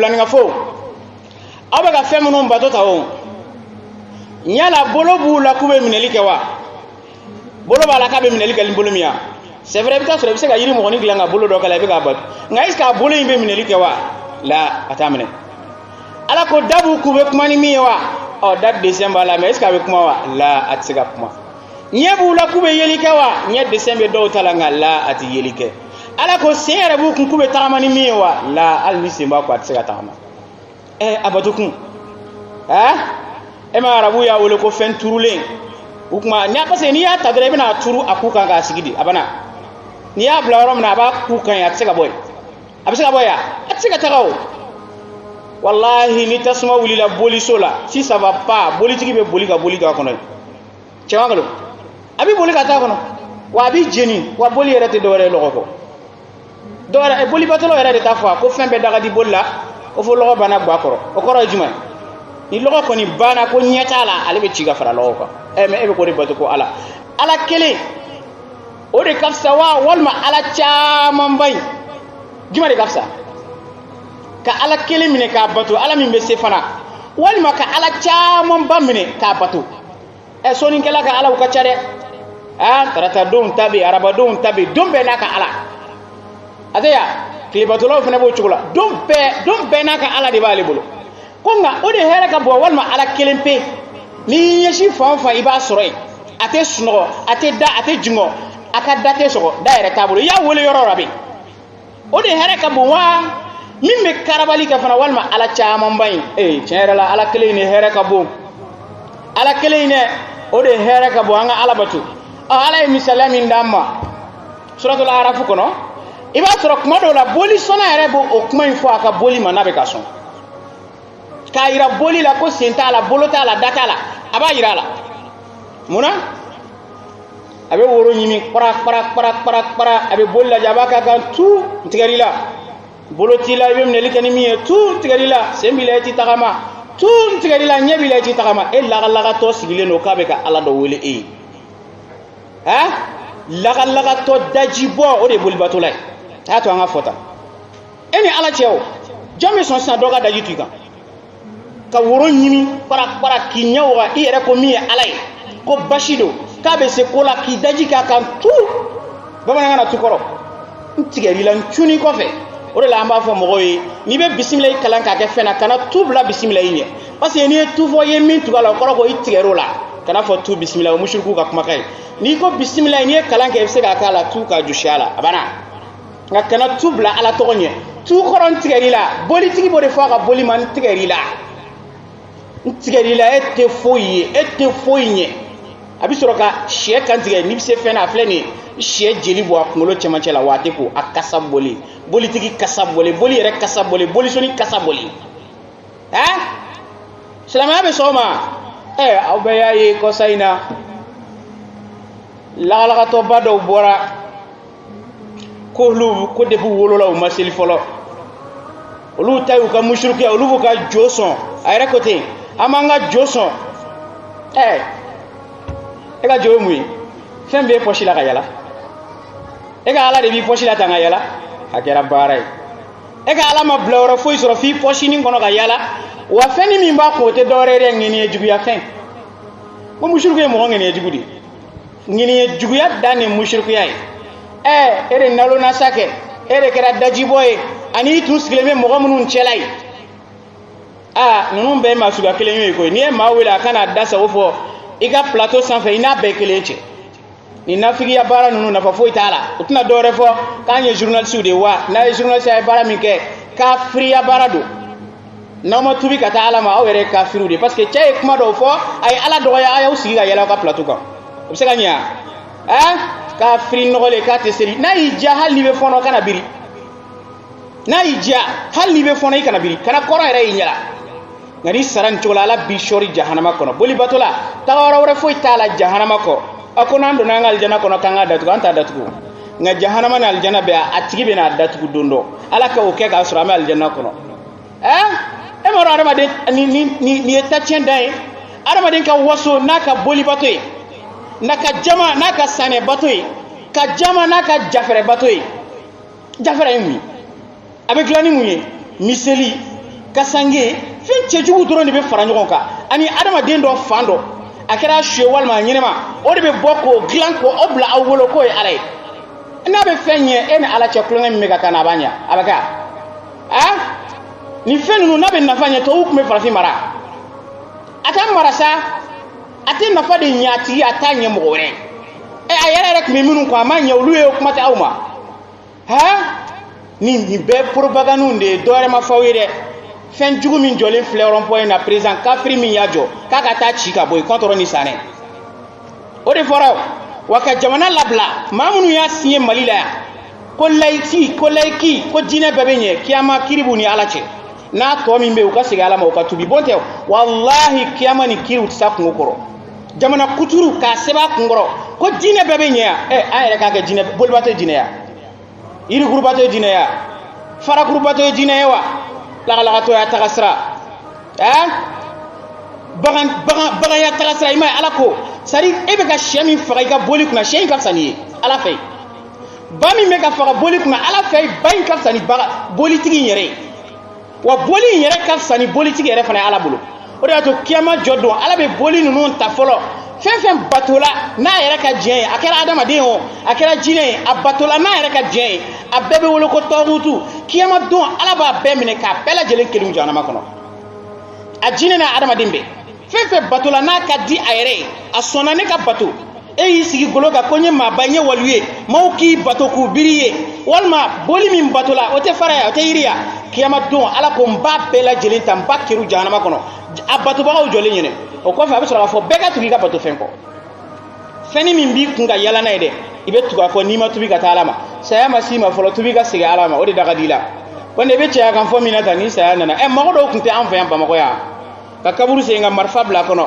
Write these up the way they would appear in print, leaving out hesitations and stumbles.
planning fo abe ka fɛn minnu bato ta o nyala bolo b'u la k'u bɛ minɛli kɛ wa bolo b'a la k'a bɛ minɛli kɛ ni bolo min ya c'est vrai i bɛ taa sɔrɔ i bɛ se ka yiri mɔgɔnin dilan ka bolo dɔ k'a la i bɛ k'a bato nka est ce que a bolo in bɛ minɛli kɛ wa la a t'a minɛ ala ko da b'u k'u bɛ kuma ni min ye wa ɔ da dessin b'a la mais est ce que a bɛ kuma wa la a tɛ se ka kuma ɲɛ b'u la k'u bɛ yeli kɛ wa ɲɛ dessin bɛ dɔw ta la nka la a tɛ yeli kɛ ala ko sen yɛrɛ b'u kun k'u bɛ tagama ni min ye wa la hali ni sen b'a kun a tɛ se ka tagama a bato kun e ma arabu y'a wele ko fɛn turulen o kuma parce que n'i y'a ta dɔrɔn i bɛna turu a ku kan k'a sigi de a bana n'i y'a bila yɔrɔ min na a b'a ku kan ye a tɛ se ka bɔ yen a bɛ se ka bɔ yen a tɛ se ka taga o wallahi ni tasuma wulila boliso la si ça va pas bolitigi bɛ boli ka boli don a kɔnɔ cɛman kalo a bɛ boli ka taa kɔnɔ wa a bɛ jeni wa boli yɛrɛ tɛ dɔwɛrɛ ye lɔgɔ kɔ dɔwɛrɛ bolibatɔlaw yɛrɛ de t'a fɔ ko fɛn bɛɛ daga di boli la ko fo lɔgɔ banna bɔ a kɔrɔ o kɔrɔ ye jumɛn ni lɔgɔ kɔni banna ko ɲɛ t'a la ale bɛ ci ka fara lɔgɔ kan mais e bɛ k'o de bato ko ala kelen o de ka fisa wa walima ala caman ba in jumɛn de ka fisa ka ala kelen minɛ k'a bato ala min bɛ se fana walima ka ala caman ba minɛ k'a bato sɔnnikɛla ka alaw ka ca dɛ taratadenw ta bɛ yen arabadenw ta bɛ yen don bɛɛ n'a ka ala a tɛ ya tilebatolaw fana b'o cogo la don bɛɛ n'a ka ala de b'ale bolo ko nka o de hɛrɛ ka bon walima ala kelen pe ni ɲɛsi fan o fan i b'a sɔrɔ yen a tɛ sunɔgɔ a tɛ da a tɛ jungɔ a ka da tɛ sɔgɔ da yɛrɛ t'a bolo i y'a wele yɔrɔ o yɔrɔ bɛ o de hɛrɛ ka bon wa min bɛ karabali kɛ fana walima ala caman ba in tiɲɛ yɛrɛ la ala kelen in de hɛrɛ ka bon ala kelen in dɛ o de hɛrɛ ka bon an ka ala bato ala ye misaliya min d'an ma suratul arafu kɔnɔ i b'a sɔrɔ kuma dɔw la boli sɔnna yɛrɛ b'o o kuma in fɔ a ka boli ma n'a bɛ ka sɔn k'a yira boli la ko sen t'a la bolo t'a la da t'a la a b'a yira a la munna a bɛ woro ɲimi kpara a bɛ boli lajɛ a b'a k'a kan tu tigɛli la bolo t'i la i bɛ minɛli kɛ ni min ye tu tigɛli la sen b'i la i t'i tagama tu tigɛli la ɲɛ b'i la i t'i tagama e lagalagatɔ sigilen don k'a bɛ ka ala dɔ wele e ye lagalagatɔ daji bɔ o de ye bolibatɔla ye a y'a to an ka fɔ tan e ni ala cɛ o jɔn bɛ sɔn sisan dɔ ka daji to i kan ka woro ɲimi kpara k'i ɲɛ waga i yɛrɛ ko min ye ala ye ko basi don k'a bɛ se ko la k'i daji k'a kan tu bamanankan na tu kɔrɔ n tigɛr'i la n cunni kɔfɛ o de la an b'a fɔ mɔgɔw ye n'i bɛ bisimilayi kalan k'a kɛ fɛn na kana tu bila bisimilayi ɲɛ parce que n'i ye tu fɔ i ye min tugu a la o kɔrɔ ko i tigɛr'o la kana fɔ tu bisimilayi o musiriku ka kumakan ye n'i ko bisimilayi n'i ye kalan kɛ i bɛ se k'a k'a la tu ka josi a la a banna nka kana tu bila ala tɔgɔ ɲɛ tu kɔrɔ n tigɛr'i la bolitigi b'o de fɔ a ka boli ma n tigɛr'i la n tigɛr'i la e tɛ foyi ye e tɛ foyi ɲɛ a bɛ sɔrɔ ka sɛ kantigɛ n'i bɛ se fɛn na a filɛ nin ye sɛ jeli bɔ a kunkolo cɛmancɛ la wa a tɛ ko a kasa boli bolitigi kasa boli boli yɛrɛ kasa boli bolisoni kasa boli silamɛya bɛ sɔn o ma aw bɛɛ y'a ye kɔsa in na lagalagatɔba dɔw bɔra ko depuis wolola u ma seli fɔlɔ olu ta y'u ka musirikiya olu b'u ka jo sɔn a yɛrɛ ko ten an b'an ka jo sɔn e ka jo ye mun ye fɛn b'e pɔsi la ka yala e ka ala de b'i pɔsi la tan ka yala a kɛra baara ye e ka ala ma bila yɔrɔ foyi sɔrɔ f'i pɔsinin kɔnɔ ka yala wa fɛn min b'a kun o tɛ dɔwɛrɛ ye dɛ ŋɛniɲɛ juguya fɛn ko musiriku ye mɔgɔ ŋɛniɲɛ jugu de ŋɛniɲɛ juguya dan ni musirikuya ye e de nalonasa kɛ e de kɛra dajibɔ ye ani i tun sigilen bɛ mɔgɔ minnu cɛla ye ninnu bɛɛ ye maa suguya kelen ye koyi n'i ye maa wele a kana da sago fɔ i ka plateau sanfɛ i n'a bɛɛ kelen cɛ ni nafigiya baara ninnu nafa foyi t'a la o tɛna dɔwɛrɛ fɔ k'an ye journaliste de ye wa n'a ye journaliste a ye baara min kɛ kafiriya baara don n'aw ma tubi ka taa ala ma aw yɛrɛ ye kafiriw de parce que cɛ ye kuma dɔw fɔ a ye ala dɔgɔya a y'aw sigi ka yɛlɛ aw ka plateau kan o bɛ se ka ɲɛ kafiri nɔgɔlen k'a tɛ seli n'a y'i diya hali n'i bɛ fɔnɔ kana biri n'a y'i diya hali n'i bɛ fɔnɔ i kana biri kana kɔrɔ yɛrɛ y'i ɲɛ la nka n'i sara nin cogo la ala b'i sɔɔri jahanama kɔnɔ bolibato la taga yɔrɔ wɛrɛ foyi t'a la jahanama kɔ a ko n'an donna an ka alijana kɔnɔ k'an k'a datugu an t'a datugu nka jahanama ni alijana bɛɛ a tigi bɛ n'a datugu don dɔ ala ka o kɛ k'a sɔrɔ an bɛ alijana kɔnɔ e m'a dɔn adamaden nin ye tatiɲɛ dan ye adamaden ka waso n'a ka bolibato ye n'a ka jama n'a ka sanɛbato ye ka jama n'a ka jafɛrɛbato ye jafɛrɛ ye mun ye a bɛ dilan ni mun ye miseli kasange fen cɛjugu dɔrɔn de bɛ fara ɲɔgɔn kan ani adamaden dɔ fan dɔ a kɛra suye walima ɲɛnɛma o de bɛ bɔ k'o dilan k'o bila aw bolo k'o ye ala ye n'a bɛ fɛn ɲɛ e ni ala cɛ kulonkɛ min bɛ ka kan a b'a ɲɛ a bɛ kɛ ni fɛn ninnu n'a bɛ nafa ɲɛ tubabuw tun bɛ farafin mara a t'a mara sa a tɛ nafa de ɲɛ a tigi a t'a ɲɛ mɔgɔ wɛrɛ a yɛrɛ yɛrɛ tun bɛ minnu kɔ a ma ɲɛ olu ye kuma tɛ aw ma nin bɛɛ propagande de ye dɔwɛrɛ ma fɔ aw ye dɛ fɛn jugu min jɔlen filɛ rond-point na président kafiri min y'a jɔ k'a ka taa ci ka bɔ yen kɔntɔrɔ ni sanɛ o de fɔra wa ka jamana labila maa minnu y'a signé Mali la yan ko laïki ko diinɛ bɛɛ bɛ ɲɛ kiyama kiribu ni ala cɛ n'a tɔ min bɛ yen u ka segin ala ma u ka tubi bon tɛ wallahi kiyama ni kiriw tɛ sa kungo kɔrɔ jamana kuturu k'a sɛbɛn a kun kɔrɔ ko diinɛ bɛɛ bɛ ɲɛ yan an yɛrɛ k'a kɛ diinɛ boliba tɛ diinɛ ya yirikuruba tɛ diinɛ ya farakuruba tɛ diinɛ ye wa lagalagatɔ y'a taga sira bagan y'a taga sira i ma ye ala ko sari e bɛ ka sɛ min faga i ka boli kunna sɛ in ka fisa n'i ye ala fɛ ba min bɛ ka faga boli kunna ala fɛ ba in ka fisa ni bolitigi in yɛrɛ ye wa boli in yɛrɛ ka fisa ni bolitigi yɛrɛ fana ye ala bolo o de y'a to kiyama jɔ don ala bɛ boli ninnu ta fɔlɔ fɛn fɛn batola n'a yɛrɛ ka diɲɛ ye a kɛra adamaden o a kɛra jinɛ ye a batola n'a yɛrɛ ka diɲɛ ye a bɛɛ bɛ wele ko tɔgutu kiyama don ala b'a bɛɛ minɛ k'a bɛɛ lajɛlen kelen jahanama kɔnɔ a jinɛ n'a adamaden bɛɛ fɛn fɛn batola n'a ka di a yɛrɛ ye a sɔnna ne ka bato e y'i sigi golo kan ko n ye maaba n ye waliyu ye maaw k'i bato k'u biri ye walima boli min batola o tɛ fara ya o tɛ yiri ya kiyama don ala ko n b'a bɛɛ lajɛlen ta n b'a kɛru jahanama kɔnɔ a batobagaw jɔlen ɲɛnɛ o kɔfɛ a bɛ sɔrɔ k'a fɔ bɛɛ ka tugu i ka bato fɛn kɔ fɛnni min b'i kun ka yala n'a ye dɛ i bɛ tugu a kɔ n'i ma tubi ka taa ala ma saya ma s'i ma fɔlɔ tubi ka segin ala ma o de da ka di i la ko ne bɛ cɛya kan fɔ min na tan ni saya nana mɔgɔ dɔw tun tɛ an fɛ yan bamakɔ yan ka kaburu sen ka marifa bila kɔnɔ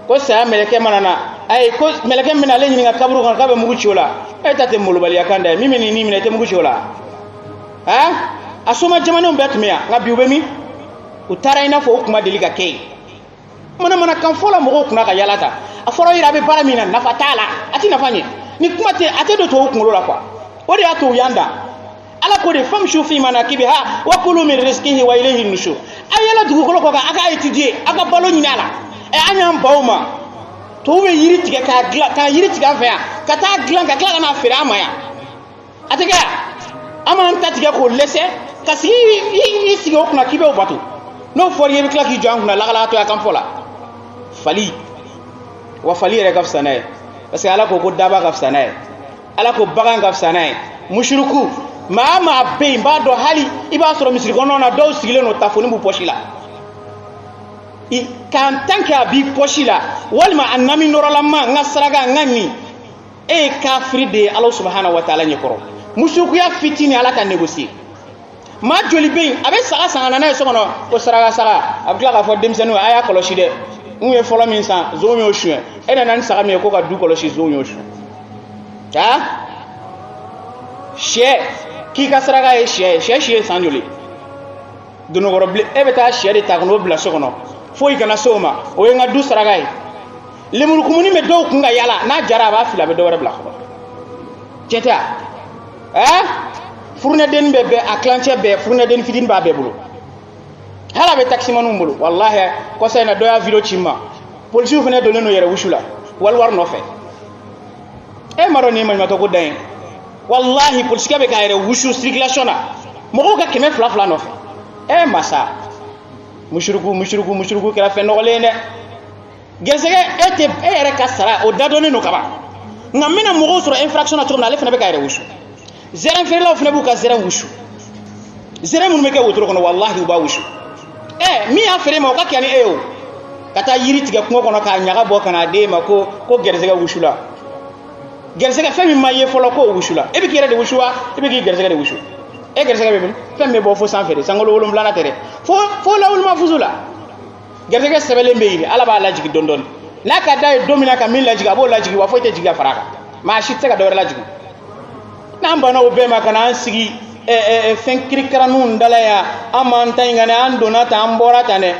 ko saya mɛlɛkɛ mana na ayi ko mɛlɛkɛ min bɛna ale ɲininka kaburu kɔnɔ k'a bɛ mugu ci o la e ta tɛ malobaliya kan dɛ min bɛ nin minɛ i tɛ mugu ci o la a soma jamanaw bɛɛ tun bɛ yan nka bi u bɛ min u taara i n'a fɔ o kuma deli ka kɛ yen mana kan fɔlɔ mɔgɔw kunna ka yala ta a fɔra yɛrɛ a bɛ baara min na nafa t'a la a tɛ nafa ɲɛ ni kuma tɛ a tɛ don tubabu kunkolo la quoi o de y'a to u y'an dan ala ko de famshu fi manakibiha wa kulu min rizqihi wa ilayhi nushur a yala dugukolo kɔ kan a ka étudier a ka balo ɲini a la an y'an baw ma tubabu bɛ yiri tigɛ k'a dilan k'a yiri tigɛ an fɛ yan ka taa dilan ka tila ka n'a feere an ma yan a tɛ kɛ yan an b'an ta tigɛ k'o dɛsɛ ka sigi i sigi o kunna k'i bɛ o bato n'o fɔra i ye i bɛ tila k'i jɔ an kunna lagalagatɔ ya kan fɔ la fali wa fali yɛrɛ ka fisa n'a ye parce que ala ko daba ka fisa n'a ye ala ko bagan ka fisa n'a ye mushriku maa maa bɛ yen n b'a dɔn hali i b'a sɔrɔ misiri kɔnɔnaw na dɔw sigilen don tafoni b'u pɔsi la k'an tan kɛ a b'i pɔsi la walima a nami nɔrɔlama n ka saraka n ka nin e ye kafiri de ye ala subahana wa taala ɲɛkɔrɔ mushrikuya fitinin ala ka négocier maa joli bɛ yen a bɛ saga san ka na n'a ye so kɔnɔ ko saraka saga a bɛ tila k'a fɔ denmisɛnninw a y'a kɔlɔsi dɛ n ye fɔlɔ min san zon y'o suɲɛ e nana ni saga min ye ko ka du kɔlɔsi zon y'o suɲɛ sɛ k'i ka saraka ye sɛ ye sɛ si ye san joli donokɔrɔ bilen e bɛ taa sɛ de ta ka n'o bila so kɔnɔ fo i kana se o ma o ye n ka du saraka ye lemurukumuni bɛ dɔw kun ka yala n'a jara a b'a fili a bɛ dɔ wɛrɛ bila kɔnɔ tiɲɛ tɛ wa furunɛdenni bɛ bɛɛ a kilancɛ bɛɛ furunɛdenni fitinin b'a bɛɛ bolo hali a bɛ taximaniw bolo walahi kɔsa in na dɔ y'a video ci n ma polisiw fana donnen don yɛrɛ wusu la wari nɔfɛ e ma dɔn nin ye maɲumatɔ ko dan ye wallahi polisikɛ bɛ k'a yɛrɛ wusu circulation na mɔgɔw ka 200 nɔfɛ masa mushriku kɛra fɛn nɔgɔlen dɛ gɛrɛsɛgɛ e yɛrɛ ka sara o dadɔnnen don kaban nka n bɛna mɔgɔw sɔrɔ infraction na cogo min na ale fana bɛ k'a yɛrɛ wusu zɛrɛn feerelaw fana b'u ka zɛrɛn wusu zɛrɛn minnu bɛ kɛ wotoro kɔnɔ wallahi u b'a wusu min y'a feere ma o ka kɛ ni e ye o ka taa yiri tigɛ kungo kɔnɔ k'a ɲaga bɔ ka n'a d'e ma ko gɛrɛsɛgɛ wusu la gɛrɛsɛgɛ fɛn min ma ye fɔlɔ k'o wusu la e bɛ k'i yɛrɛ de wusu wa e bɛ k'i gɛrɛsɛgɛ de wusu e gɛrɛsɛgɛ bɛ min fɛn bɛ bɔ fo sanfɛ de sankolo 7 tɛ dɛ fo lawulima fusu la gɛrɛsɛgɛ sɛbɛnlen bɛ yen ala b'a lajigi dɔɔni dɔɔni n'a ka da ye don min na ka min lajigi a b'o lajigi wa foyi tɛ jigin a fara kan maa si tɛ se ka dɔ wɛrɛ lajigi n'an banna o bɛɛ ma ka n'an sigi fɛn kirikaraninw dala yan an m'an ta ɲin ka an donna tan an bɔra tan dɛ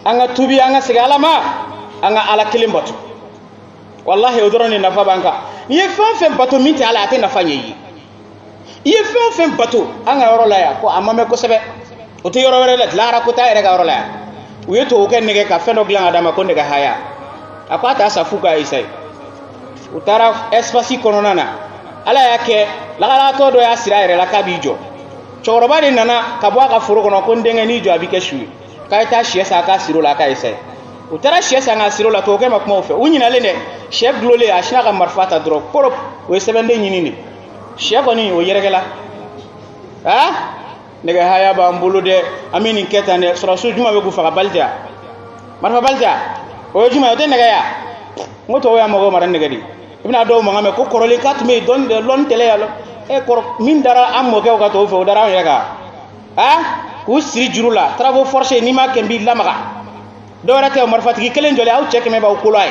an ka tubi an ka segin ala ma an ka ala kelen bato wallahi o dɔrɔn de nafa b'an kan n'i ye fɛn o fɛn bato min tɛ ala a tɛ nafa ɲɛ i ye i ye fɛn o fɛn bato an ka yɔrɔ la yan ko a ma mɛn kosɛbɛ o te yoro wele lara ko ta ere ga rola u yeto o ken nege ka fendo glan adama ko nege haya akwata sa fuka isai utara espace kononana ala yake lagala to do ya sira ere la kabijo choroba de nana kabwa ka furo kono ko ndenge ni jo abike shu ka ta shiesa ka siro la ka isai utara shiesa nga siro la to ke makmo ofe unyina lene chef glole ashina ka marfata dro porop we sebende nyinini chef oni o yeregela ha nega haya ba mbulu de amini ketane sura su juma be gu fa balja marfa balja o juma de nega ya ngoto ya mago maran nega di ibna do mo ngame ko korole kat me don de lon tele yalo e kor min dara ammo ke o ka to fo dara yega ha ku siri jurula travaux forcés ni ma kembi lamaga do rate marfati kelen jole aw check me ba ko lay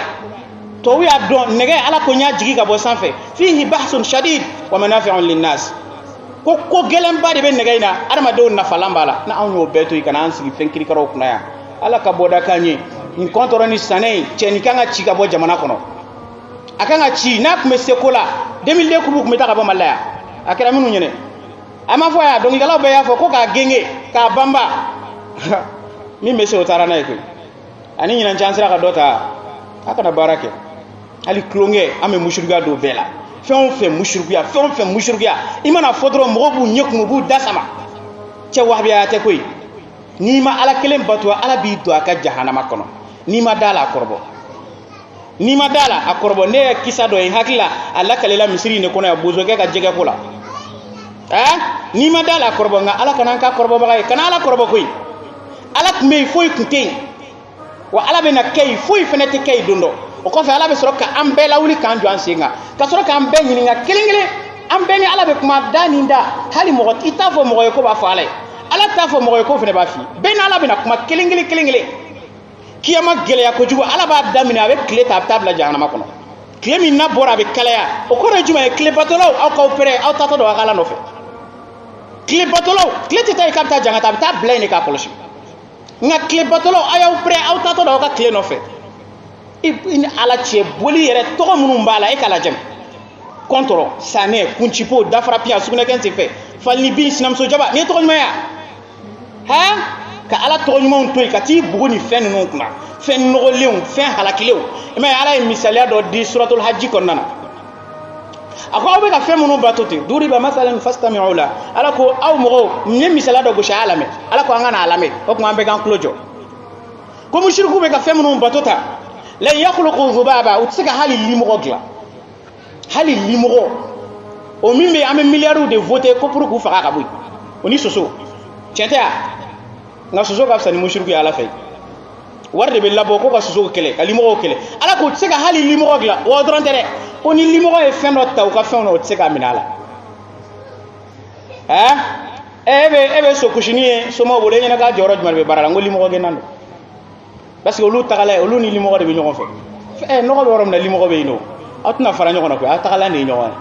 to wi adon nega ala ko nya jigi ka bo sanfe fihi bahsun shadid wa manafi'un linnas ko gelen ba de ben nega ina arma do na falambala na anyo beto ikana ansigi fenkiri karo kuna ya ala ka boda kanye in kontoro ni sanei cheni kanga chika bo jamana kono akanga chi na kume sekola 2002 kubu kumeta ka ba malaya akira minu nyene ama fo ya dongi gala be ya fo ko ka genge ka bamba mi mese otara na iko ani nyina chansira ka dota akana barake ali klonge ame mushurga do bela fɛn fɛn mushrikiya imana fodro mogobu nyekmu bu dasama ce wahbiya te koy ni ma ala kelen batwa ala bi do aka jahannama kono ni ma dala akorbo ne kisa do en hakila alla kalela misri ne kono ya bozoge ka jege kula ni ma dala akorbo nga ala kanan ka korbo bagay kana ala korbo koy ala kme foy kunte wa ala be na kay foy fenete kay dundo o ko fa ala be soroka ambe la wuli kan jo ansinga ka soroka ambe nyininga kelengele ambe ni ala be kuma daninda hali mo ita fo mo ko ba fa ala ta fo mo ko fene ba fi ben ala be na kuma kelengele kiyama gele ya ko jugo ala ba damina avec clé table jahannama kono clé min na bora be kalaya o ko rejuma e clé batolo aw ka opere aw tato do akala no fe clé batolo clé tita e kapta jangata ta blane ka poloshi nga clé batolo ayaw opere aw tato do ka clé no fe in ala che boli yere to munun bala e kala jam kontro sane kunchipo dafra pia suguna kense fe falni bin sinam so jaba ne to nyaya ha ka ala to nyuma to ka ti bugoni fen non kuma fen no lew fen halakilew e may ala misalia do di suratul hajj konnana akwa be ka fen munun batote duri ba masalan fastami'u la ala ko aw mo ne misalia do go sha alame ala ko ngana alame ko kuma be kan klojo ko mushriku be ka fen munun batota la yakhluqu dhubaba utsika hali limogla hali limogo o mimbe ame milliards de voter ko pour ku faka kabuy oni soso tienta nga soso ka fsani mushriku ala fay warde be labo ko ka soso kele ka limogo kele ala ko utsika hali limogla o drontere oni limogo e fendo taw ka fendo utsika minala ebe so kushini so mo bole nyana ka joroj marbe barala ngol limogo genando parce que olu tagala olu ni limogo de be ñogon fe no ko worom na limogo be no atuna fara ñogon ko atagala ni ñogon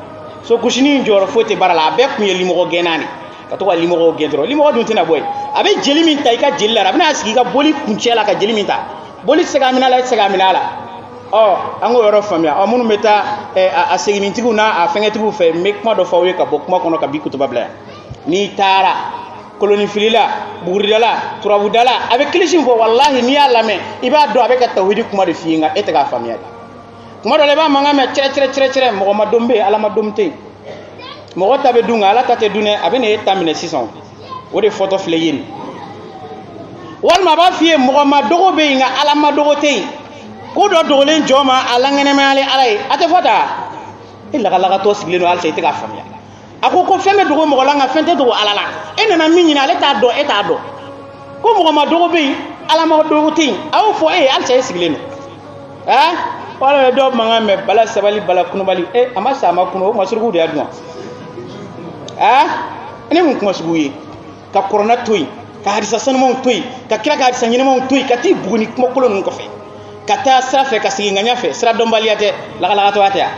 so kushini njoro fote barala be ku ye limogo genani ka to limogo gendro limogo dun tina boy abe jeli min tay ka jeli la abna asigi ka boli kunchela ka jeli min ta boli sega minala ango yoro famia munu meta a segi min tigu na a fengetigu fe mekma do fawe ka bokma kono ka bikutu babla ni tara koloni filila buguridala turabudala avec clichin fo wallahi ni alame iba do avec tawhid kuma de fiinga etega famia kuma do le ba manga me chere mo ma dombe ala ma domte mo tabe dunga ala tate dune abene tamine 600 o de photo fleyin wal ma ba fie mo ma dogo be nga ala ma dogo te ko do dolen joma ala ngene me ale alay ate fota illa gala to sigleno al sey tega famia ako ko feme dogo mo la nga fente dogo alala enana minyina le ta do eta do ko mo ma dogo be ala ma dogo tin aw fo al sey sigleno wala do manga me bala sabali bala kuno bali ama sama kuno ma surgu de aduma ene mun kuma suguye ka corona toy ka hadisa san mo toy ka kira ka hadisa nyine mo toy ka ti buguni kuma kolon ko fe ka ta safe ka sigi nganya fe sra dombaliate la to atia